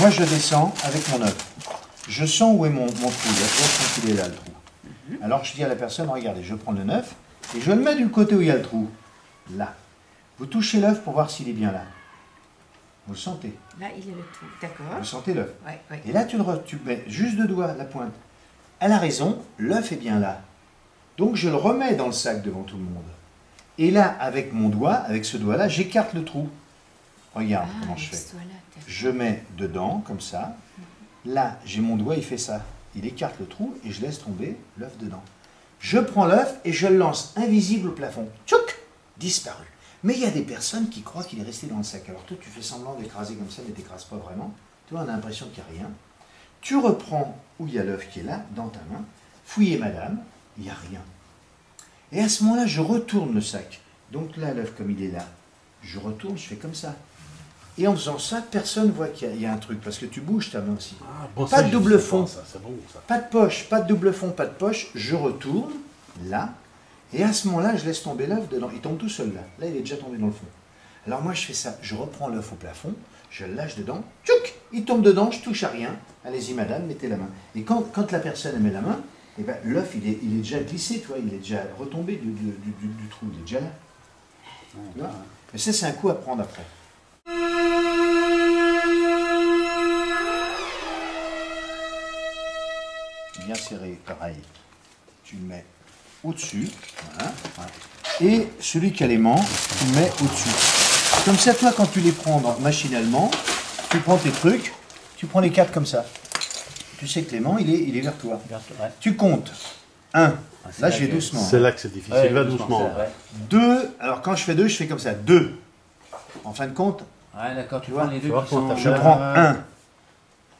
moi je descends avec mon œuf. Je sens où est mon trou. Là, tu vois, je sens qu'il est là, le trou. Alors je dis à la personne, regardez, je prends le 9 et je le mets du côté où il y a le trou. Là. Vous touchez l'œuf pour voir s'il est bien là. Vous le sentez. Là, il est le trou, d'accord. Vous sentez l'œuf. Ouais, ouais. Et là, tu mets juste deux doigts, la pointe. Elle a raison, l'œuf est bien là. Donc je le remets dans le sac devant tout le monde. Et là, avec mon doigt, avec ce doigt-là, j'écarte le trou. Regarde comment je fais. Je mets dedans, comme ça. Là, j'ai mon doigt, il fait ça. Il écarte le trou et je laisse tomber l'œuf dedans. Je prends l'œuf et je le lance invisible au plafond. Tchouk! Disparu. Mais il y a des personnes qui croient qu'il est resté dans le sac. Alors toi, tu fais semblant d'écraser comme ça, mais tu n'écrases pas vraiment. Tu vois, on a l'impression qu'il n'y a rien. Tu reprends où il y a l'œuf qui est là, dans ta main. Fouillez madame, il n'y a rien. Et à ce moment-là, je retourne le sac. Donc là, l'œuf, comme il est là, je retourne, je fais comme ça. Et en faisant ça, personne ne voit qu'il y a un truc, parce que tu bouges ta main aussi. Ah, bon, pas ça, de double fond, ça, bon, ça. pas de poche, pas de double fond, pas de poche. Je retourne, là, et à ce moment-là, je laisse tomber l'œuf dedans. Il tombe tout seul là. Là, il est déjà tombé dans le fond. Alors moi, je fais ça. Je reprends l'œuf au plafond, je le lâche dedans, tchouk, il tombe dedans, je touche à rien. Allez-y, madame, mettez la main. Et quand la personne met la main, eh ben, l'œuf, il est déjà glissé, tu vois, il est déjà retombé du trou, il est déjà là. Tu vois. Mais ça, c'est un coup à prendre après. Bien serré, pareil. Tu le mets au-dessus, voilà. Et celui qui a l'aimant, tu le mets au-dessus. Comme ça, toi, quand tu les prends machinalement, tu prends tes trucs, tu prends les quatre comme ça. Tu sais que l'aimant, il est vers toi. Ouais. Tu comptes. 1. Là, je vais doucement. C'est là que c'est difficile. Ouais, Va doucement. 2. Alors, quand je fais 2, je fais comme ça. 2. En fin de compte, Ouais, d'accord, tu vois, prends les deux tu vois, qui sont... je prends 1.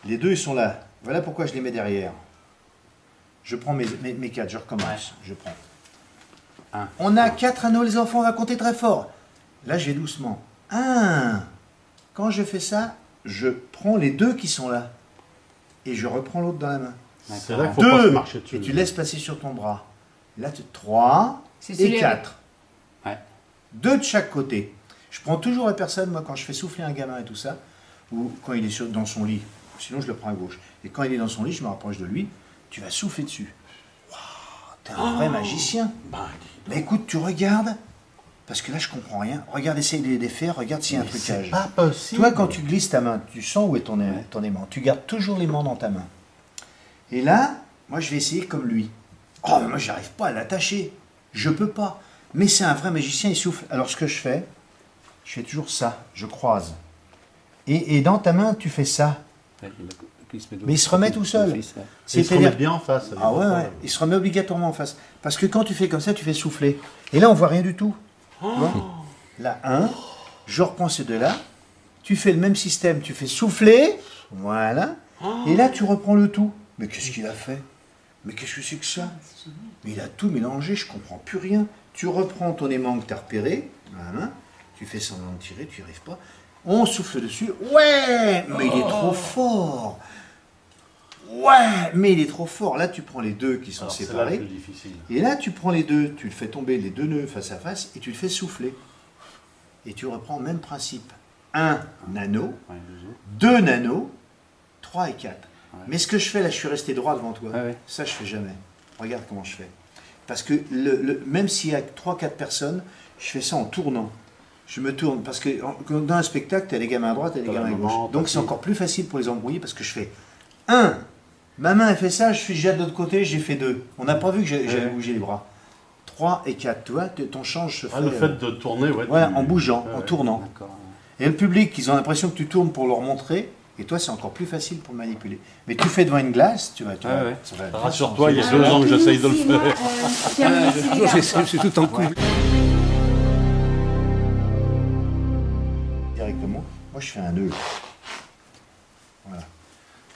Les deux, ils sont là. Voilà pourquoi je les mets derrière. Je prends mes 4, je recommence. Ouais. Je prends. 1. On a 4 anneaux, les enfants, on va compter très fort. Là, je vais doucement. 1. Quand je fais ça, je prends les deux qui sont là. Et je reprends l'autre dans la main. C'est là qu'il faut pas se 2. marcher dessus. Et tu laisses passer sur ton bras. Là, 3 et 4. Ouais. 2 de chaque côté. Je prends toujours la personne, moi, quand je fais souffler un gamin et tout ça, ou quand il est dans son lit, sinon je le prends à gauche. Et quand il est dans son lit, je me rapproche de lui, tu vas souffler dessus. Waouh, t'es un vrai magicien. Mais écoute, tu regardes, parce que là, je comprends rien. Regarde, essaye de les faire, regarde s'il y a un trucage. C'est pas possible. Toi, quand tu glisses ta main, tu sens où est ton aimant. Tu gardes toujours l'aimant dans ta main. Et là, moi, je vais essayer comme lui. Oh, mais moi, j'arrive pas à l'attacher. Je peux pas. Mais c'est un vrai magicien, il souffle. Alors, ce que je fais toujours ça. Je croise. Et dans ta main, tu fais ça. Mais il se remet tout seul. Il se remet bien en face. Ah ouais, ouais, il se remet obligatoirement en face. Parce que quand tu fais comme ça, tu fais souffler. Et là, on voit rien du tout. Tu vois, là, 1. Je reprends ces deux-là. Tu fais le même système. Tu fais souffler. Voilà. Et là, tu reprends le tout. Mais qu'est-ce qu'il a fait? Mais qu'est-ce que c'est que ça? Mais il a tout mélangé, je comprends plus rien. Tu reprends ton aimant que tu as repéré. Voilà. Tu fais semblant de tirer, tu n'y arrives pas. On souffle dessus. Ouais, mais il est trop fort. Ouais, mais il est trop fort. Là, tu prends les deux qui sont séparés. C'est là le plus difficile. Et là, tu prends les deux, tu le fais tomber les deux nœuds face à face et tu le fais souffler. Et tu reprends le même principe. 1 nano, 2 nano, 3 et 4. Ouais. Mais ce que je fais là, je suis resté droit devant toi. Ouais. Ça, je fais jamais. Regarde comment je fais. Parce que même s'il y a 3-4 personnes, je fais ça en tournant. Je me tourne, parce que dans un spectacle, tu as les gamins à droite et les gamins à gauche. Donc c'est encore plus facile pour les embrouiller, parce que je fais 1, ma main elle fait ça, je suis déjà de l'autre côté, j'ai fait 2. On n'a pas vu que j'avais bougé les bras. 3 et 4, tu vois, ton change se fait... le fait de tourner, ouais. Voilà, en bougeant, en tournant. Et le public, ils ont l'impression que tu tournes pour leur montrer, et toi c'est encore plus facile pour le manipuler. Mais tu fais devant une glace, tu vois. Rassure-toi, il y a 2 ans que j'essaye de le faire. Je suis tout en couple. Directement, moi je fais un nœud. Voilà.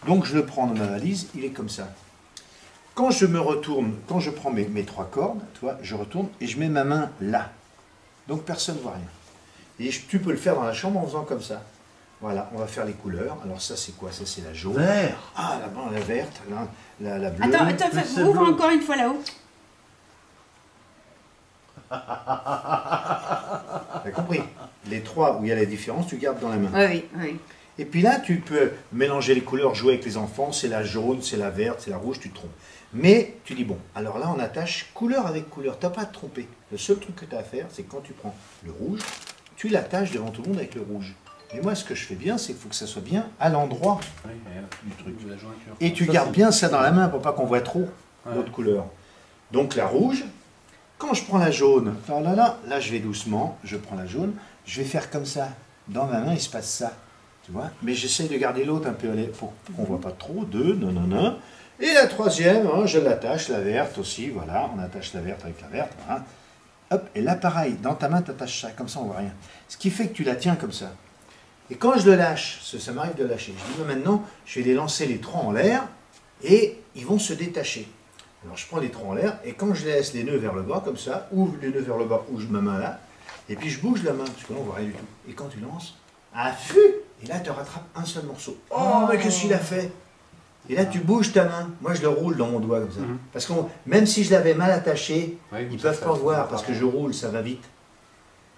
Donc je le prends dans ma valise, il est comme ça. Quand je me retourne, quand je prends mes 3 cordes, tu vois, je retourne et je mets ma main là. Donc personne ne voit rien. Et tu peux le faire dans la chambre en faisant comme ça. Voilà, on va faire les couleurs. Alors ça c'est quoi? Ça c'est la jaune. Vert. Ah là-bas la verte, là, la bleue. Attends, ouvre encore une fois là-haut. T'as compris? Les 3 où il y a la différence, tu gardes dans la main. Oui, oui. Et puis là, tu peux mélanger les couleurs, jouer avec les enfants, c'est la jaune, c'est la verte, c'est la rouge, tu te trompes. Mais tu dis, bon, alors là, on attache couleur avec couleur, tu n'as pas à te tromper. Le seul truc que tu as à faire, c'est quand tu prends le rouge, tu l'attaches devant tout le monde avec le rouge. Et moi, ce que je fais bien, c'est qu'il faut que ça soit bien à l'endroit du truc. Et tu gardes bien ça dans la main pour pas qu'on voit trop l'autre couleur. Donc la rouge, quand je prends la jaune, là je vais doucement, je prends la jaune, je vais faire comme ça. Dans ma main, il se passe ça. Tu vois? Mais j'essaye de garder l'autre un peu pour qu'on ne voit pas trop. 2, non. Et la troisième, hein, je l'attache, la verte aussi, voilà. On attache la verte avec la verte, voilà. Hop, et là pareil, dans ta main, tu attaches ça, comme ça on voit rien. Ce qui fait que tu la tiens comme ça. Et quand je le lâche, ça m'arrive de lâcher, je dis maintenant, je vais les lancer les trois en l'air et ils vont se détacher. Alors je prends les trois en l'air et quand je laisse les nœuds vers le bas comme ça, ouvre les nœuds vers le bas, ouvre ma main là, et puis je bouge la main, parce que là on voit rien du tout. Et quand tu lances, affût, et là tu rattrapes un seul morceau. Oh, mais qu'est-ce qu'il a fait? Et là tu bouges ta main, moi je le roule dans mon doigt comme ça. Parce que même si je l'avais mal attaché, ils ne peuvent pas voir parce que je roule, ça va vite.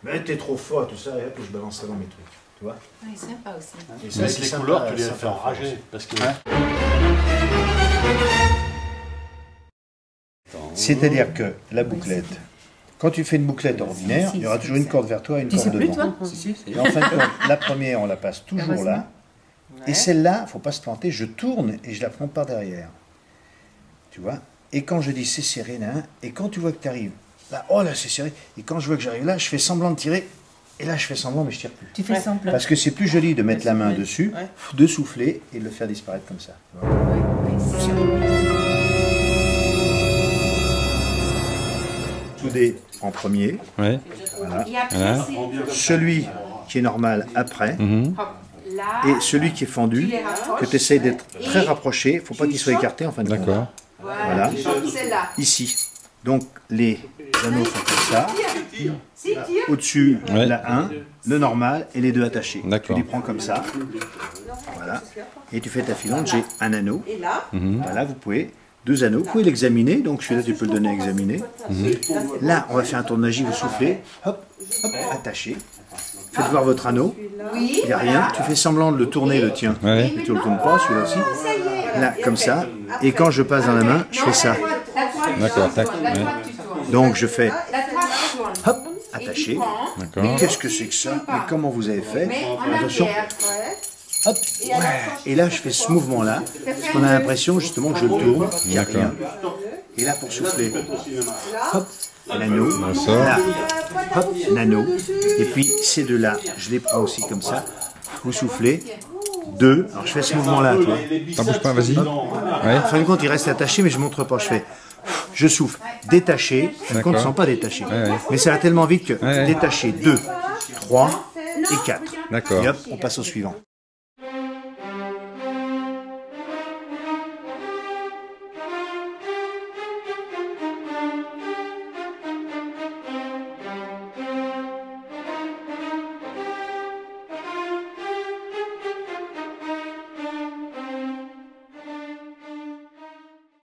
Mais t'es trop fort, tout ça, et hop, je balance ça dans mes trucs. Tu vois? Oui, sympa aussi. Et ça, Avec les sympa, couleurs, tu les sympa fais enrager. Parce que... C'est-à-dire que la bouclette, quand tu fais une bouclette ordinaire, il y aura toujours une corde vers toi et une corde devant. Et en fin de compte, la première, on la passe toujours là. Et celle-là, il ne faut pas se planter, je tourne et je la prends par derrière. Tu vois? Et quand je dis c'est serré, là, et quand tu vois que tu arrives, là, oh là c'est serré, et quand je vois que j'arrive là, je fais semblant de tirer, et là je fais semblant mais je tire plus. Tu fais semblant. Parce que c'est plus joli de mettre la main dessus, de souffler et de le faire disparaître comme ça. Souder en premier, Ouais. voilà. Et après, Voilà. Celui qui est normal après, là, et celui qui est fendu, que tu essayes d'être très rapproché, il ne faut pas qu'il soit écarté en fin de compte. D'accord. Voilà, celle-là. ici. Donc les anneaux sont comme ça, au-dessus la 1, le normal et les deux attachés. Tu D'accord. les prends comme ça, voilà, et tu fais ta filante, j'ai un anneau, voilà, vous pouvez, 2 anneaux, vous pouvez l'examiner, donc celui-là tu peux le donner à examiner. Là, on va faire un tour de magie, vous soufflez, hop, hop, attaché. Faites voir votre anneau, il n'y a rien, tu fais semblant de le tourner, le tien, Ouais. et tu ne le tournes pas, celui-là aussi, là, comme ça, et quand je passe dans la main, je fais ça. D'accord, tac. Ouais. Donc je fais, hop, attaché. D'accord. Mais qu'est-ce que c'est que ça? Mais comment vous avez fait? Attention, hop, et là je fais ce mouvement-là, parce qu'on a l'impression justement que je le tourne, il n'y a rien. Et là pour souffler, hop, l'anneau, là, hop, l'anneau, et puis ces deux-là, je les prends aussi comme ça, vous soufflez, 2, alors je fais ce mouvement-là, toi. T'en bouge pas, vas-y. Ouais. En fin de compte, il reste attaché, mais je ne montre pas, je fais, je souffle, détaché, en fin de compte, ils ne sont pas détachés, mais ça va tellement vite que détaché, 2, 3 et 4, D'accord. et hop, on passe au suivant.